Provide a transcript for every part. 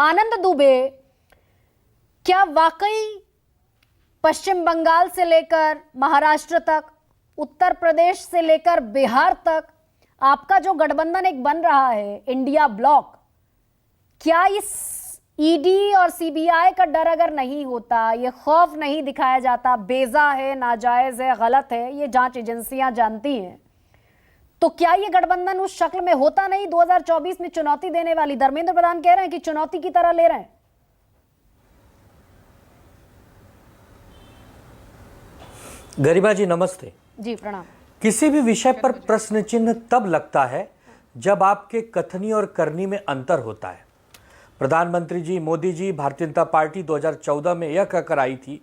आनंद दुबे, क्या वाकई पश्चिम बंगाल से लेकर महाराष्ट्र तक, उत्तर प्रदेश से लेकर बिहार तक आपका जो गठबंधन एक बन रहा है इंडिया ब्लॉक, क्या इस ईडी और सीबीआई का डर अगर नहीं होता, ये खौफ नहीं दिखाया जाता, बेजा है, नाजायज है, गलत है, ये जांच एजेंसियां जानती हैं, तो क्या ये गठबंधन उस शक्ल में होता नहीं? 2024 में चुनौती देने वाली, धर्मेंद्र प्रधान कह रहे हैं कि चुनौती की तरह ले रहे हैं। गरिमा जी नमस्ते। जी प्रणाम। किसी भी विषय पर प्रश्न चिन्ह तब लगता है जब आपके कथनी और करनी में अंतर होता है। प्रधानमंत्री जी मोदी जी भारतीय जनता पार्टी 2014 में यह कहकर आई थी,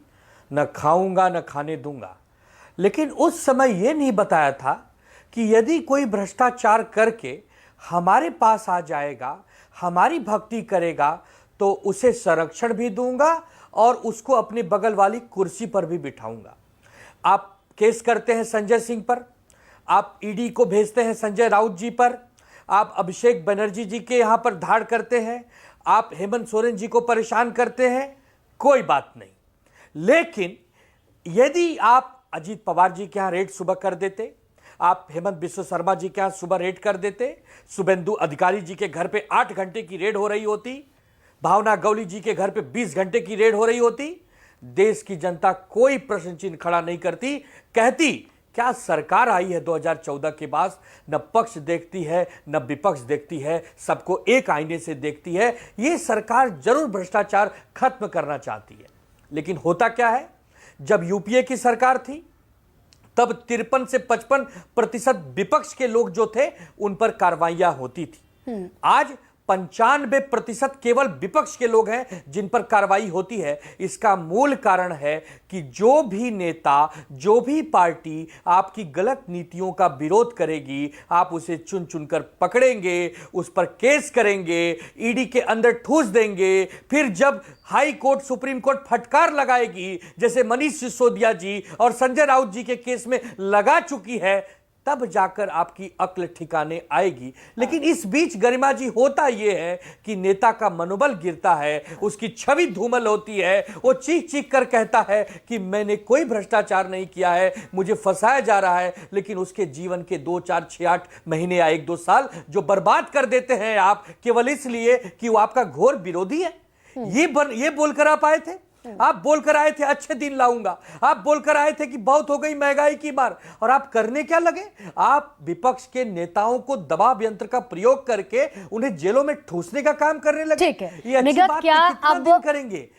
न खाऊंगा न खाने दूंगा, लेकिन उस समय यह नहीं बताया था कि यदि कोई भ्रष्टाचार करके हमारे पास आ जाएगा, हमारी भक्ति करेगा, तो उसे संरक्षण भी दूंगा और उसको अपनी बगल वाली कुर्सी पर भी बिठाऊंगा। आप केस करते हैं संजय सिंह पर, आप ईडी को भेजते हैं संजय राउत जी पर, आप अभिषेक बनर्जी जी के यहां पर धाड़ करते हैं, आप हेमंत सोरेन जी को परेशान करते हैं, कोई बात नहीं। लेकिन यदि आप अजीत पवार जी के यहां रेड सुबह कर देते, आप हेमंत बिस्व शर्मा जी के यहां सुबह रेड कर देते, शुभेंदु अधिकारी जी के घर पे 8 घंटे की रेड हो रही होती, भावना गवली जी के घर पे 20 घंटे की रेड हो रही होती, देश की जनता कोई प्रश्न चिन्ह खड़ा नहीं करती, कहती क्या सरकार आई है 2014 के बाद, न पक्ष देखती है न विपक्ष देखती है, सबको एक आईने से देखती है, ये सरकार जरूर भ्रष्टाचार खत्म करना चाहती है। लेकिन होता क्या है, जब यूपीए की सरकार थी तब 53 से 55% विपक्ष के लोग जो थे उन पर कार्रवाइयां होती थी। आज 95% केवल विपक्ष के लोग हैं जिन पर कार्रवाई होती है। इसका मूल कारण है कि जो भी नेता, जो भी पार्टी आपकी गलत नीतियों का विरोध करेगी, आप उसे चुन चुनकर पकड़ेंगे, उस पर केस करेंगे, ईडी के अंदर ठूस देंगे। फिर जब हाई कोर्ट, सुप्रीम कोर्ट फटकार लगाएगी, जैसे मनीष सिसोदिया जी और संजय राउत जी के केस में लगा चुकी है, तब जाकर आपकी अक्ल ठिकाने आएगी। लेकिन इस बीच गरिमा जी होता यह है कि नेता का मनोबल गिरता है, उसकी छवि धूमल होती है, वो चीख चीख कर कहता है कि मैंने कोई भ्रष्टाचार नहीं किया है, मुझे फंसाया जा रहा है। लेकिन उसके जीवन के 2, 4, 6, 8 महीने या 1-2 साल जो बर्बाद कर देते हैं आप, केवल इसलिए कि वो आपका घोर विरोधी है। ये बोलकर आप आए थे, आप बोलकर आए थे अच्छे दिन लाऊंगा, आप बोलकर आए थे कि बहुत हो गई महंगाई की मार, और आप करने क्या लगे? आप विपक्ष के नेताओं को दबाव यंत्र का प्रयोग करके उन्हें जेलों में ठूसने का काम करने लगे। ठीक है, ये अच्छी निगत बात क्या कितना अब दिन करेंगे?